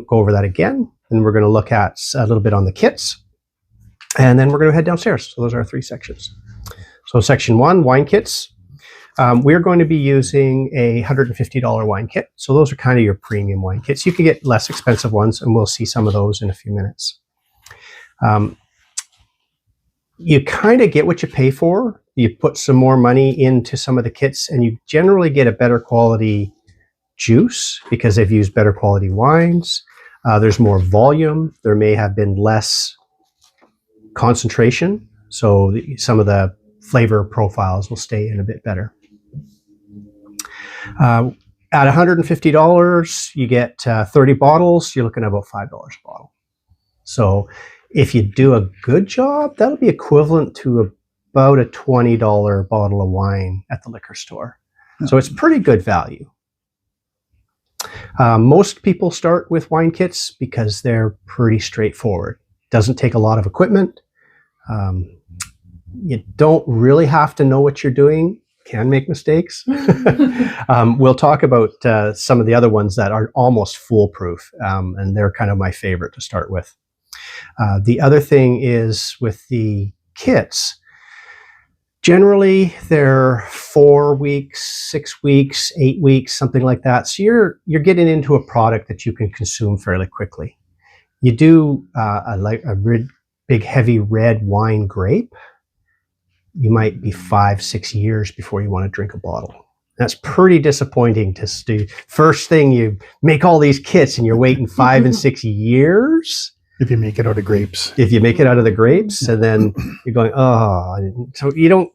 go over that again, and we're going to look at a little bit on the kits, and then we're going to head downstairs. So those are our 3 sections. So section 1, wine kits. We're going to be using a $150 wine kit. So those are kind of your premium wine kits. You can get less expensive ones, and we'll see some of those in a few minutes. You kind of get what you pay for. You put some more money into some of the kits, and you generally get a better quality juice because they've used better quality wines. There's more volume. There may have been less concentration, so some of the flavor profiles will stay in a bit better. At $150, you get 30 bottles. You're looking at about $5 a bottle. So if you do a good job, that'll be equivalent to about a $20 bottle of wine at the liquor store. So it's pretty good value. Most people start with wine kits because they're pretty straightforward. Doesn't take a lot of equipment. You don't really have to know what you're doing. Can make mistakes. We'll talk about some of the other ones that are almost foolproof, and they're kind of my favorite to start with. The other thing is with the kits, generally they're 4 weeks, 6 weeks, 8 weeks, something like that. So you're getting into a product that you can consume fairly quickly. You do a big heavy red wine grape, you might be 5-6 years before you want to drink a bottle. That's pretty disappointing to do. First thing, you make all these kits and you're waiting 5 and 6 years. If you make it out of grapes. If you make it out of the grapes, and then you're going, oh, so you don't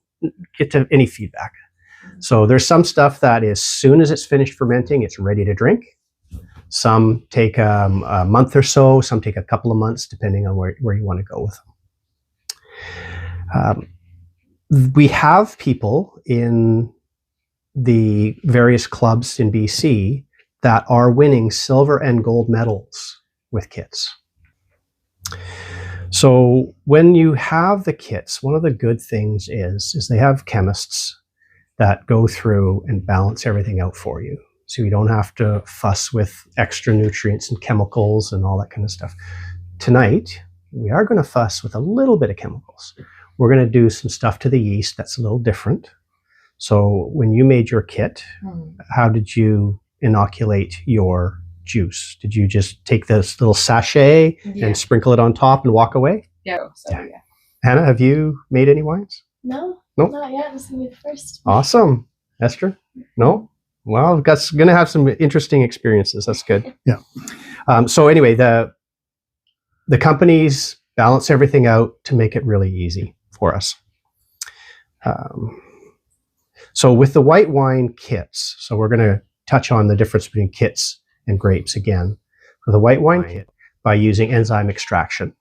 get to any feedback. So there's some stuff that as soon as it's finished fermenting, it's ready to drink. Some take a month or so, some take a couple of months, depending on where you want to go with them. We have people in the various clubs in BC that are winning silver and gold medals with kits. So when you have the kits, one of the good things is they have chemists that go through and balance everything out for you. So you don't have to fuss with extra nutrients and chemicals and all that kind of stuff. Tonight, we are going to fuss with a little bit of chemicals. We're going to do some stuff to the yeast that's a little different. So when you made your kit, how did you inoculate your juice? Did you just take this little sachet and sprinkle it on top and walk away? Yeah. Hannah, have you made any wines? No, nope. Not yet. This is going to be the first. Awesome. Esther? No? Well, that's going to have some interesting experiences. That's good. Yeah. So anyway, the companies balance everything out to make it really easy for us. So with the white wine kits, so we're going to touch on the difference between kits and grapes again. For the white wine kit, by using enzyme extraction,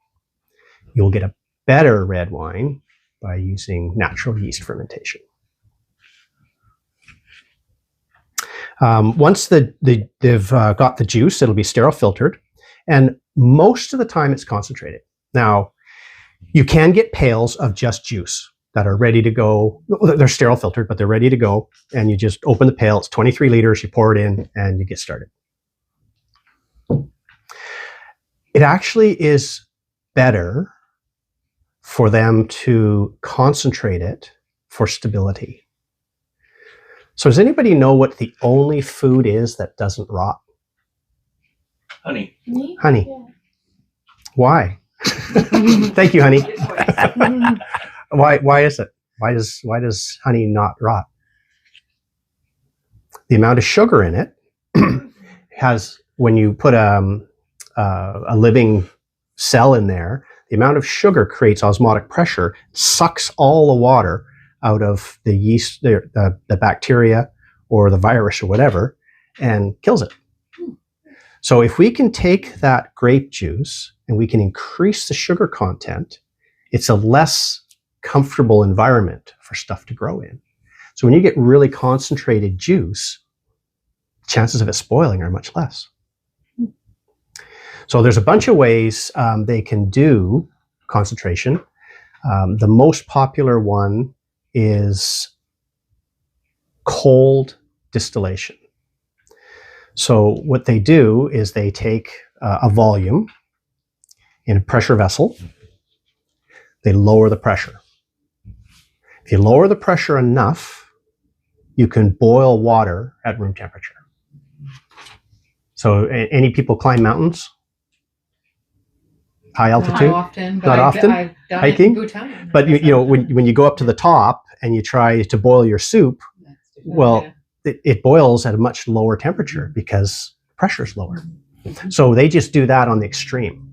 you'll get a better red wine by using natural yeast fermentation. Once they've got the juice, it'll be sterile filtered, and most of the time it's concentrated. Now, you can get pails of just juice that are ready to go. They're sterile filtered, but they're ready to go, and you just open the pail. It's 23 liters, you pour it in, and you get started. It actually is better for them to concentrate it for stability. So does anybody know what the only food is that doesn't rot? Honey. Honey. Yeah. Why? Thank you, honey. Why is it? Why does honey not rot? The amount of sugar in it has, when you put a living cell in there, the amount of sugar creates osmotic pressure, sucks all the water out of the yeast, the bacteria or the virus or whatever, and kills it. So if we can take that grape juice and we can increase the sugar content, it's a less comfortable environment for stuff to grow in. So when you get really concentrated juice, chances of it spoiling are much less. So there's a bunch of ways they can do concentration. The most popular one is cold distillation. So what they do is they take a volume in a pressure vessel. They lower the pressure. If you lower the pressure enough, you can boil water at room temperature. So any people climb mountains? High altitude? Not often, but Not often? I've done Hiking? it in Bhutan. But when you go up to the top and you try to boil your soup, well, it boils at a much lower temperature because pressure is lower. So they just do that on the extreme.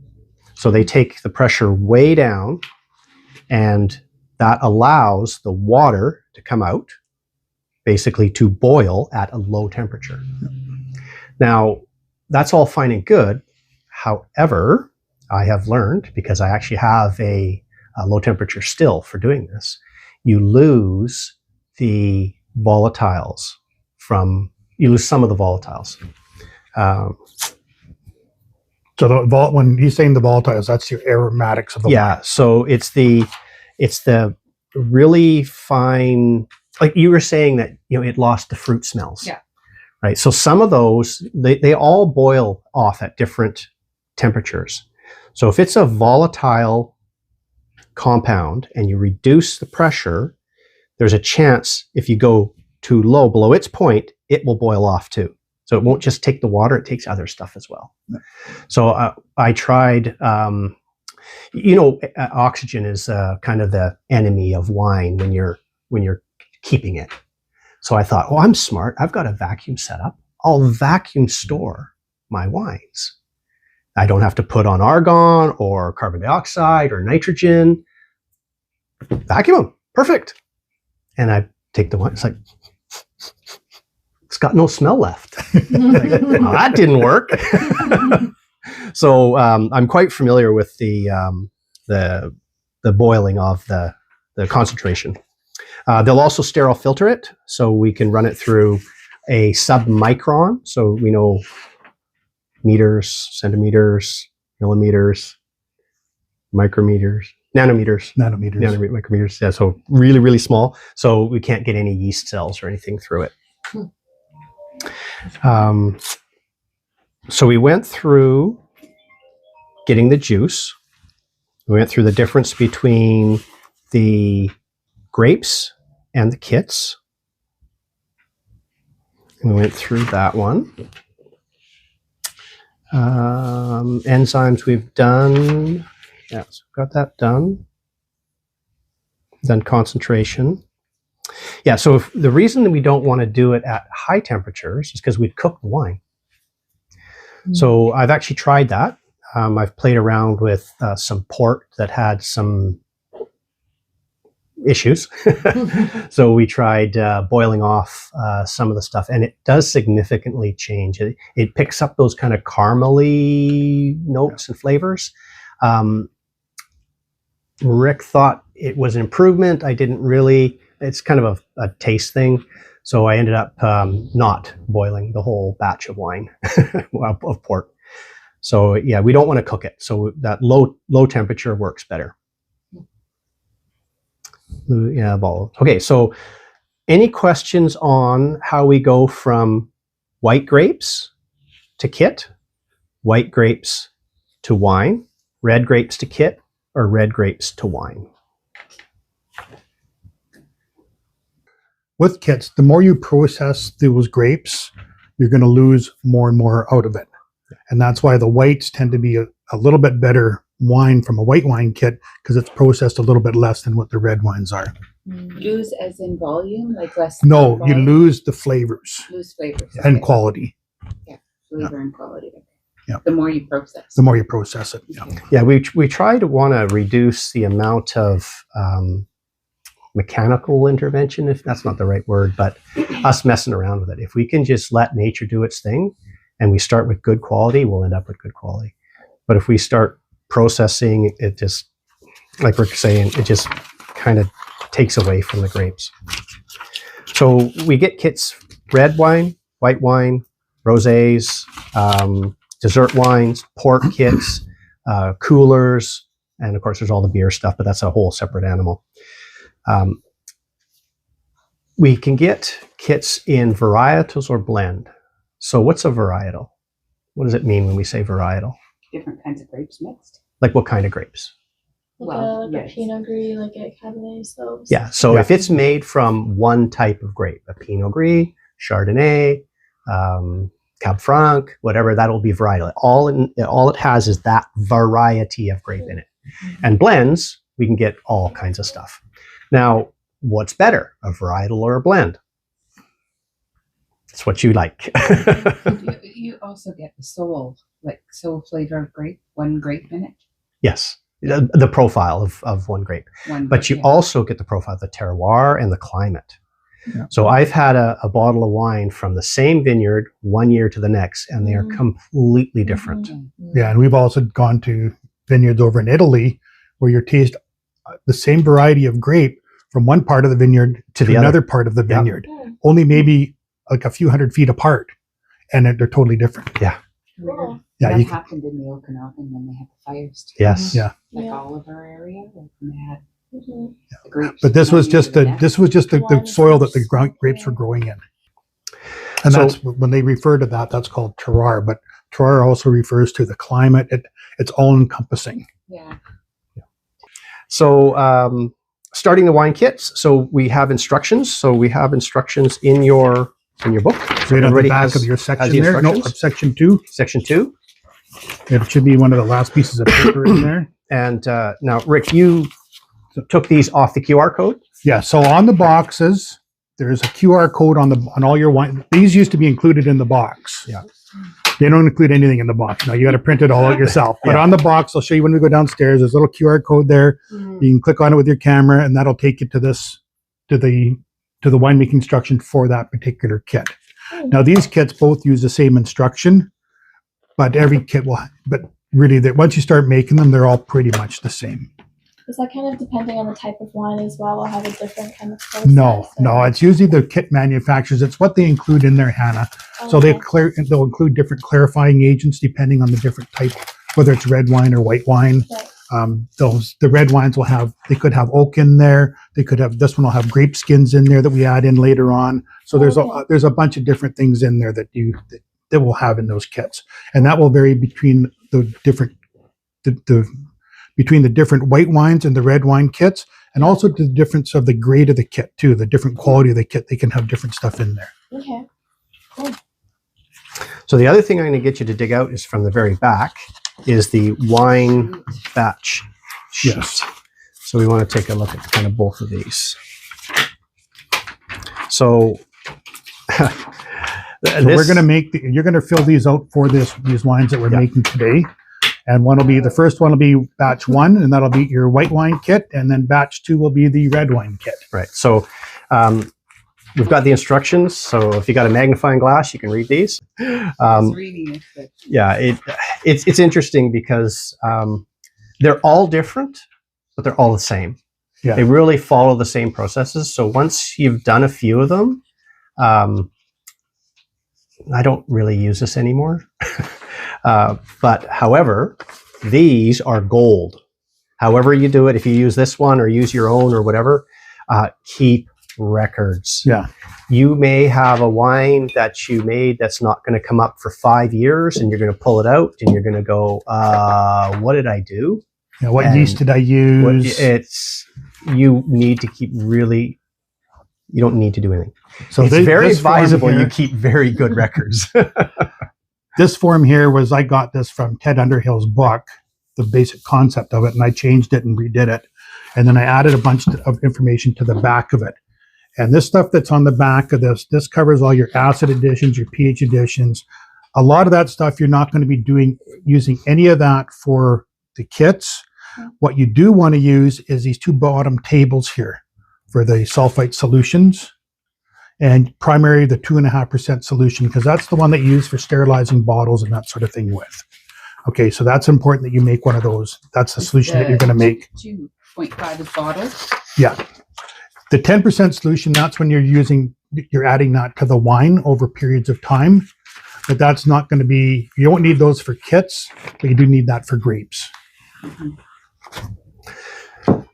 So they take the pressure way down, and that allows the water to come out, basically to boil at a low temperature. Now, that's all fine and good. However, I have learned, because I actually have a low temperature still for doing this, you lose the volatiles you lose some of the volatiles. So when he's saying the volatiles, that's your aromatics of the wine. So it's the really fine, like you were saying that it lost the fruit smells. Yeah. Right. So some of those they all boil off at different temperatures. So if it's a volatile compound and you reduce the pressure, there's a chance if you go too low below its point, it will boil off too. So it won't just take the water, it takes other stuff as well. So I tried, oxygen is kind of the enemy of wine when you're keeping it. So I thought, I'm smart. I've got a vacuum set up. I'll vacuum store my wines. I don't have to put on argon or carbon dioxide or nitrogen. Vacuum them. Perfect. And I take the wine. It's like, it's got no smell left. Well, that didn't work. So I'm quite familiar with the boiling of the concentration. They'll also sterile filter it, so we can run it through a submicron. So we know meters, centimeters, millimeters, micrometers, nanometers, micrometers. Yeah, so really, really small. So we can't get any yeast cells or anything through it. So we went through getting the juice. We went through the difference between the grapes and the kits. We went through that one. Enzymes we've done. Yeah, so got that done. Then concentration. Yeah, so the reason that we don't want to do it at high temperatures is because we'd cook the wine. So I've actually tried that. I've played around with some port that had some issues. So we tried boiling off some of the stuff, and it does significantly change. It picks up those kind of caramely notes and flavors. Rick thought it was an improvement. I didn't really. It's kind of a taste thing. So I ended up not boiling the whole batch of wine, of port. So yeah, we don't want to cook it. So that low temperature works better. Yeah, okay, so any questions on how we go from white grapes to kit, white grapes to wine, red grapes to kit, or red grapes to wine? With kits, the more you process those grapes, you're going to lose more and more out of it. And that's why the whites tend to be a little bit better wine from a white wine kit, because it's processed a little bit less than what the red wines are. Lose as in volume, like less? No, you volume? lose the flavors Lose flavors. and okay. quality. Flavor and quality. Okay. Yeah. The more you process. The more you process it. Yeah. Yeah, we try to want to reduce the amount of mechanical intervention, if that's not the right word, but us messing around with it. If we can just let nature do its thing and we start with good quality, we'll end up with good quality. But if we start processing, it just, like Rick's saying, it just kind of takes away from the grapes. So we get kits: red wine, white wine, rosés, dessert wines, port kits, coolers, and of course there's all the beer stuff, but that's a whole separate animal. We can get kits in varietals or blend. So what's a varietal? What does it mean when we say varietal? different kinds of grapes mixed. Like what kind of grapes? Well, Like a yes. Pinot Gris, like a Cabernet Sauvignon. Yeah. So Yeah. if it's made from one type of grape, a Pinot Gris, Chardonnay, Cab Franc, whatever, that'll be varietal. All it has is that variety of grape in it. And blends, we can get all kinds of stuff. Now, what's better, a varietal or a blend? It's what you like. You also get the soul flavor of grape, one grape in it. Yes, the profile of one grape. But you also get the profile of the terroir and the climate. Yeah. So I've had a bottle of wine from the same vineyard 1 year to the next, and they are completely different. Yeah, and we've also gone to vineyards over in Italy where you taste the same variety of grape from one part of the vineyard to the another part of the Yeah. vineyard, only maybe like a few hundred feet apart, and they're totally different. Cool. Yeah, that you, happened in the Okanagan when they had the fires too. Yes. Yeah. Like Yeah. Oliver area, like when they had Mhm. the grapes. but this was one just year the to the this was just the Wine soil that the grapes. grapes were growing in, and So- that's when they refer to that. That's called terroir. But terroir also refers to the climate. It's all encompassing. next. Yeah. So starting the wine kits. So we have instructions. So we have instructions in your book. So Right on the everybody back has- of your has section the there. No, instructions. section 2. Section 2. It should be one of the last pieces of paper in there. And now, Rick, you took these off the QR code. Yeah, so on the boxes, there's a QR code on all your wine. These used to be included in the box. Yeah. They don't include anything in the box. Now you got to print it all out yourself. But Yeah. on the box, I'll show you when we go downstairs. There's a little QR code there. You can click on it with your camera, and that'll take you to the winemaking instruction for that particular kit. Now these kits both use the same instruction, but every kit will. But really, once you start making them, they're all pretty much the same. Is that kind of depending on the type of wine as well? Will have a different kind of process? No, or- it's usually the kit manufacturers. It's what they include in there, Hannah. So Okay. they'll include different clarifying agents depending on the different type, whether it's red wine or white wine. Right. The red wines they could have oak in there. They could have, this one will have grape skins in there that we add in later on. So Okay. there's a bunch of different things in there that we'll have in those kits, and that will vary between the different between the different white wines and the red wine kits, and also the difference of the grade of the kit too, the different quality of the kit. They can have different stuff in there. Okay. So the other thing I'm going to get you to dig out is from the very back is the wine batch sheet. Yes. So we want to take a look at kind of both of these. So, So we're going to you're going to fill these out for these wines that we're Yeah. making today. And the first one will be batch 1, and that'll be your white wine kit. And then batch 2 will be the red wine kit. Right. So we've got the instructions. So if you got a magnifying glass, you can read these. I was reading it, but Yeah, it's interesting because they're all different, but they're all the same. Yeah. They really follow the same processes. So once you've done a few of them, I don't really use this anymore. But however, these are gold. However you do it, if you use this one or use your own or whatever, keep records. Yeah. You may have a wine that you made that's not going to come up for 5 years, and you're going to pull it out and you're going to go, what did I do? Yeah, what And yeast did I use? You need to keep really, you don't need to do anything. So It's very this form advisable here- you keep very good records. This form here I got this from Ted Underhill's book, the basic concept of it, and I changed it and redid it. And then I added a bunch of information to the back of it. And this stuff that's on the back of this covers all your acid additions, your pH additions. A lot of that stuff, you're not going to be using any of that for the kits. What you do want to use is these 2 bottom tables here for the sulfite solutions. And primarily the 2.5% solution, because that's the one that you use for sterilizing bottles and that sort of thing with. Okay, so that's important that you make one of those. That's the solution that you're going to make. 2.5 is bottled. Yeah. The 10% solution, that's when you're adding that to the wine over periods of time. But that's not going to be, you don't need those for kits, but you do need that for grapes.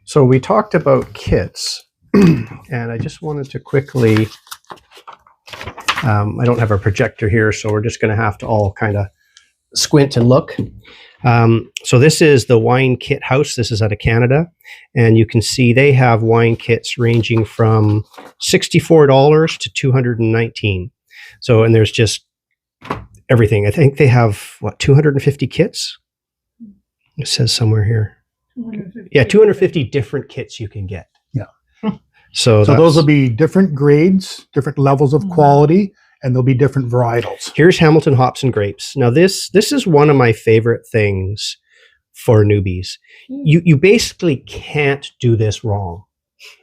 So we talked about kits, and I just wanted to quickly, I don't have a projector here, so we're just going to have to all kind of squint and look. So this is the Wine Kit House. This is out of Canada. And you can see they have wine kits ranging from $64 to $219. So, and there's just everything. I think they have, 250 kits? It says somewhere here. Yeah, 250 different kits you can get. Yeah. So those will be different grades, different levels of quality, and there'll be different varietals. Here's Hamilton Hops and Grapes. Now this is one of my favorite things for newbies. You basically can't do this wrong.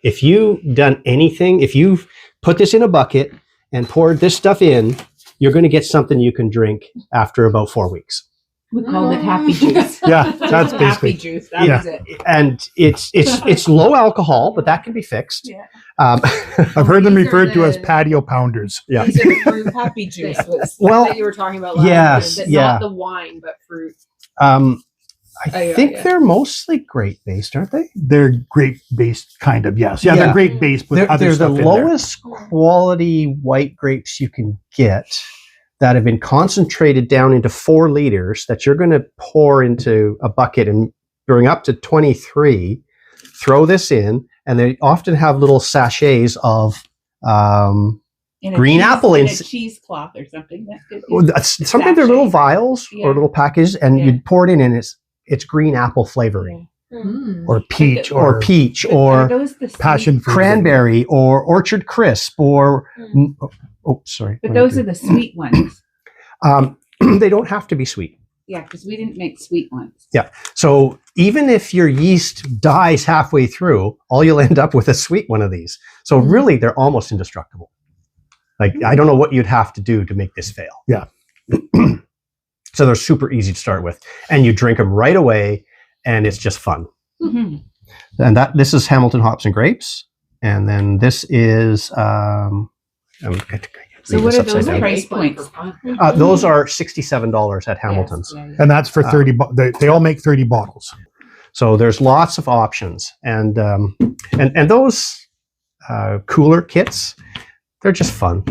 If you've done anything, if you've put this in a bucket and poured this stuff in, you're going to get something you can drink after about 4 weeks. We called it happy juice. Yeah, that's happy basically. juice. That Yeah. was it. And it's low alcohol, but that can be fixed. Yeah. I've heard them These are referred to as the- patio pounders. Yeah. These are the fruit happy juice was. Well, that you were talking about last yes, time. yeah. Not the wine, but fruit. I yeah, think yeah. they're mostly grape based, aren't they? They're grape based, kind of. Yes, yeah, Yeah. they're grape based with They're, other they're the stuff in there. lowest quality white grapes you can get that have been concentrated down into 4 liters that you're going to pour into a bucket and bring up to 23, throw this in, and they often have little sachets of In a Green cheese- apple in a ins- cheesecloth or something. That could be. sometimes they're little vials Yeah. or little packages, and Yeah. you pour it in, and it's green apple flavoring Mm. or peach or peach But are or those the sweet- passion fruit. cranberry or orchard crisp or sorry. But those are the sweet ones. They don't have to be sweet. Yeah, because we didn't make sweet ones. Yeah. So even if your yeast dies halfway through, all you'll end up with a sweet one of these. So really, they're almost indestructible. Like, I don't know what you'd have to do to make this fail. Yeah. So they're super easy to start with, and you drink them right away, and it's just fun. Mm-hmm. And this is Hamilton Hops and Grapes, and then this is So what are those price points? those are $67 at Hamilton's. Yes, yeah, yeah. And that's for 30. They all make 30 bottles. So there's lots of options, and those cooler kits, they're just fun.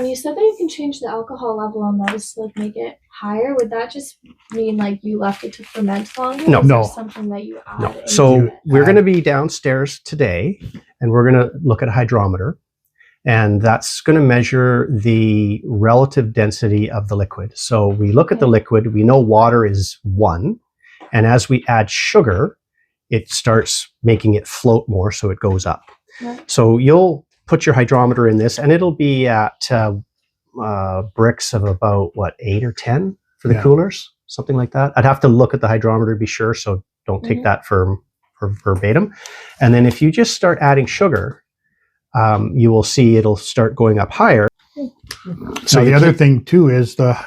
You said that you can change the alcohol level on those, like make it higher. Would that just mean like you left it to ferment longer? No. Or is there No. something that you add. No. into So it? we're going to be downstairs today, and we're going to look at a hydrometer, and that's going to measure the relative density of the liquid. So we look at the liquid, we know water is 1, and as we add sugar, it starts making it float more, so it goes up. Yeah. So you'll put your hydrometer in this, and it'll be at bricks of about 8 or 10 for the Yeah. coolers, something like that. I'd have to look at the hydrometer to be sure, so don't take Mhm. that for verbatim. And then if you just start adding sugar, you will see it'll start going up higher. So the you other keep- thing too is the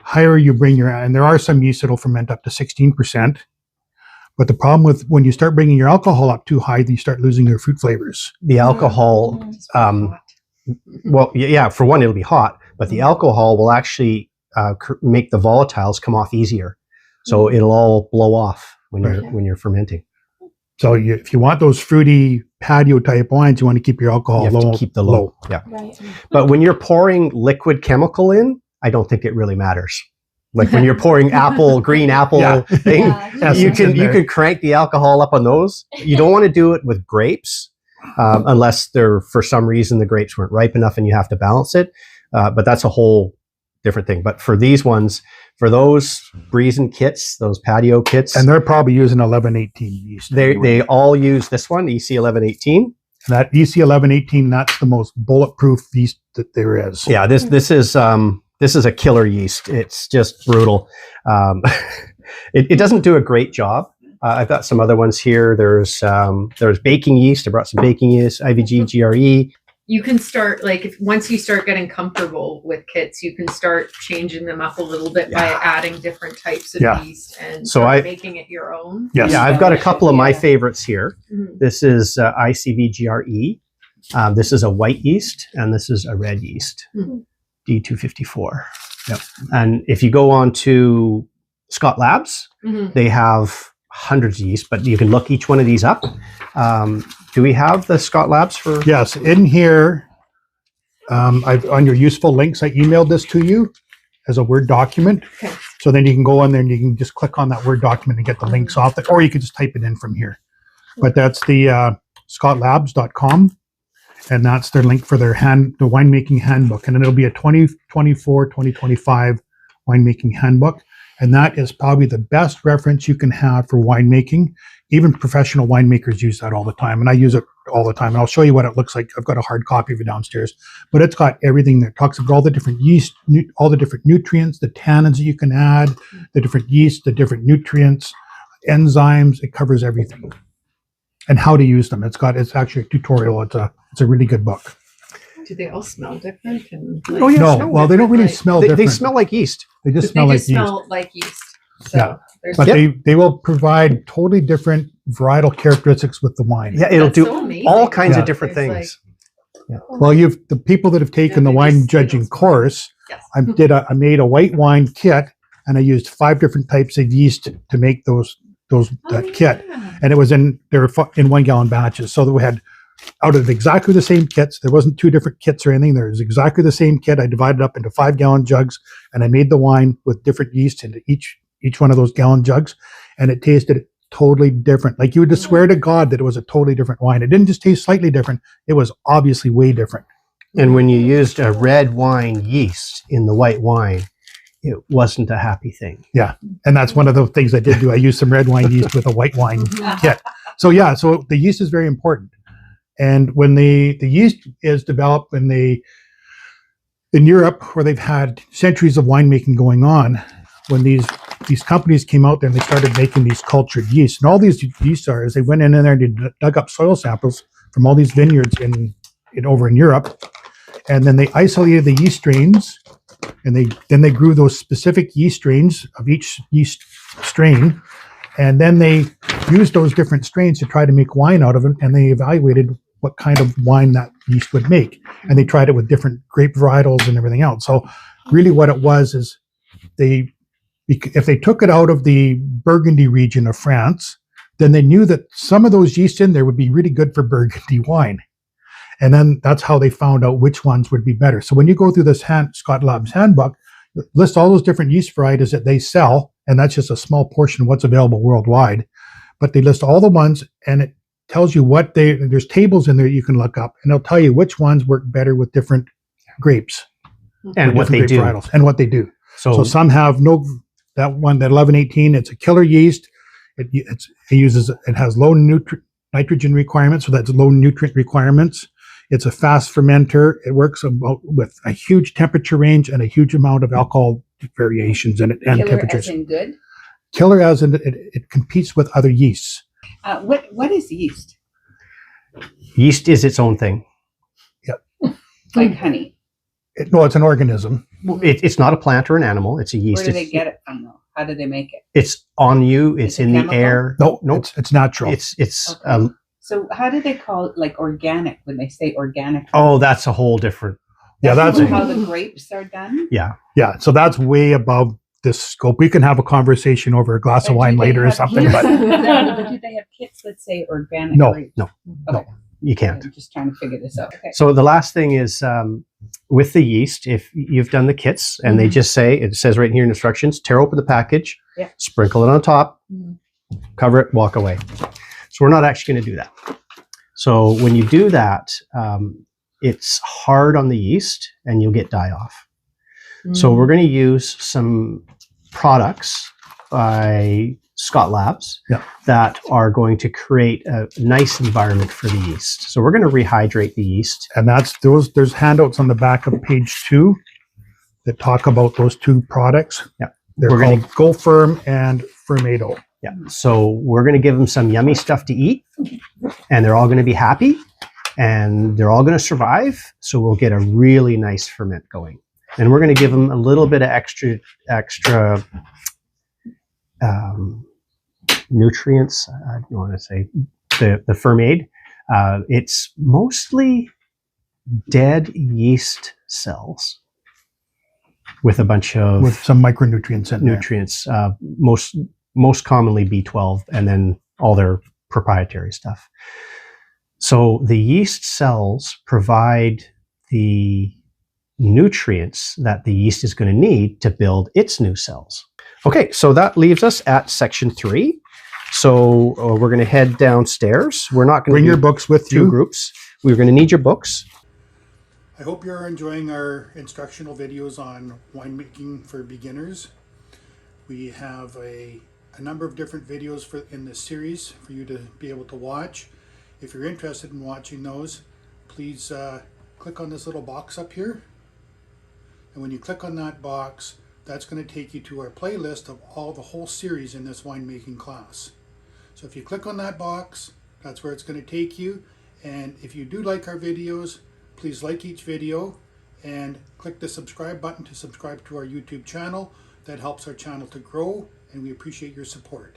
higher you bring your, and there are some yeast that'll ferment up to 16%. But the problem with when you start bringing your alcohol up too high, then you start losing your fruit flavors. the alcohol, well, yeah, for one, it'll be hot, but the alcohol will actually make the volatiles come off easier. So it'll all blow off when you're fermenting. So if you want those fruity patio type wines, you want to keep your alcohol You have low. to keep the low. Yeah. Right. But when you're pouring liquid chemical in, I don't think it really matters. Like when you're pouring green apple Yeah. thing, Yeah. you Essence in can there. crank the alcohol up on those. You don't want to do it with grapes, unless they're, for some reason, the grapes weren't ripe enough and you have to balance it. But that's a whole different thing. But for these ones, for those Breezen kits, those patio kits, And they're probably using 1118 yeast. they all use this one, EC 1118. That EC 1118, that's the most bulletproof yeast that there is. Yeah, this is a killer yeast. It's just brutal. It doesn't do a great job. I've got some other ones here. There's baking yeast. I brought some baking yeast, IVG, GRE. You can start once you start getting comfortable with kits, you can start changing them up a little bit by adding different types of Yeah. yeast and So start I- making it your own. Yes. Yeah, I've got a couple of my Yeah. favorites here. Mhm. This is ICV GRE. This is a white yeast, and this is a red yeast, Mhm. D254. Yep. And if you go on to Scott Labs, Mhm. they have hundreds of yeast, but you can look each one of these up. Do we have the Scott Labs for? Yes, in here, on your useful links, I emailed this to you as a Word document. Okay. So then you can go on there and you can just click on that Word document and get the links off it, or you can just type it in from here. But that's the scottlabs.com, and that's their link for their the winemaking handbook. And then it'll be a 2024-2025 winemaking handbook. And that is probably the best reference you can have for winemaking. Even professional winemakers use that all the time. And I use it all the time. And I'll show you what it looks like. I've got a hard copy of it downstairs. But it's got everything there. It talks about all the different yeast, all the different nutrients, the tannins that you can add, the different yeast, the different nutrients, enzymes. It covers everything. And how to use them. It's actually a tutorial. It's a really good book. Do they all smell different? And, Oh, yeah. No, well, they don't really smell They different. smell like yeast. They just They smell like just yeast. smell like yeast. So Yeah. there's But Yep. they will provide totally different varietal characteristics with the wine. Yeah, it'll That's do so amazing. all kinds Yeah. of different There's, things. Well, you've the people that have taken the they wine just- they judging don't smell. course. Yes. I made a white wine kit, and I used 5 different types of yeast to make that kit. Yeah. And it was in 1 gallon batches. So that we had out of exactly the same kits. There wasn't 2 different kits or anything. There was exactly the same kit. I divided up into 5 gallon jugs, and I made the wine with different yeast into each one of those gallon jugs, and it tasted totally different. Like you would just swear to God that it was a totally different wine. It didn't just taste slightly different. It was obviously way different. And when you used a red wine yeast in the white wine, it wasn't a happy thing. And that's one of the things I did do. I used some red wine yeast with a white wine kit. So the yeast is very important. And when the yeast is developed in Europe, where they've had centuries of winemaking going on, when these companies came out there and they started making these cultured yeast, and all these yeast are, they went in there and they dug up soil samples from all these vineyards over in Europe, and then they isolated the yeast strains, and then they grew those specific yeast strains of each yeast strain, and then they used those different strains to try to make wine out of them, and they evaluated what kind of wine that yeast would make, and they tried it with different grape varietals and everything else. So really what it was is if they took it out of the Burgundy region of France, then they knew that some of those yeast in there would be really good for Burgundy wine. And then that's how they found out which ones would be better. So when you go through this Scott Labs handbook, it lists all those different yeast varieties that they sell, and that's just a small portion of what's available worldwide. But they list all the ones, and it tells you there's tables in there you can look up, and it'll tell you which ones work better with different grapes. And what they different do. varietals, and what they do. So, So some have that 1118, it's a killer yeast. It has low nitrogen requirements, so that's low nutrient requirements. It's a fast fermenter. It works with a huge temperature range and a huge amount of alcohol variations in it and Killer temperatures. as in good. Killer as in it competes with other yeasts. What is yeast? yeast is its own thing. Like honey. It's an organism. It's not a plant or an animal. It's a yeast. Where do they get it from though? How do they make it? It's on you. It's It's a in the chemical? air. No, Nope. it's natural. It's Okay. So how do they call it like organic when they say organic? that's a whole different. Yeah, that's how the grapes are done. Yeah. Yeah, so that's way above this scope. We can have a conversation over a glass of But wine do they later or have something, kits- but but do they have kits that say organic No, grapes? no, Okay. You can't. I'm just trying to figure this out. Okay. So the last thing is with the yeast, if you've done the kits and they just say, it says right here in instructions, tear open the package, Yeah. sprinkle it on top, cover it, walk away. So we're not actually going to do that. So when you do that, it's hard on the yeast and you'll get die off. So we're going to use some products by Scott Labs Yeah. that are going to create a nice environment for the yeast. So we're going to rehydrate the yeast. and there's handouts on the back of page 2 that talk about those 2 products. Yeah. They're We're called Go Firm and Firmado. Yeah. So we're going to give them some yummy stuff to eat, and they're all going to be happy, and they're all going to survive. So we'll get a really nice ferment going, and we're going to give them a little bit of extra nutrients. I don't want to say the Fermaid. It's mostly dead yeast cells with a bunch of with some micronutrients in there. nutrients, most commonly B12, and then all their proprietary stuff. So the yeast cells provide the nutrients that the yeast is going to need to build its new cells. Okay, so that leaves us at section 3. So we're going to head downstairs. We're not going to Bring your books with two you. groups. We're going to need your books. I hope you're enjoying our instructional videos on winemaking for beginners. We have a number of different videos in this series for you to be able to watch. If you're interested in watching those, please click on this little box up here. And when you click on that box, that's going to take you to our playlist of the whole series in this winemaking class. So if you click on that box, that's where it's going to take you. And if you do like our videos, please like each video and click the subscribe button to subscribe to our YouTube channel. That helps our channel to grow, and we appreciate your support.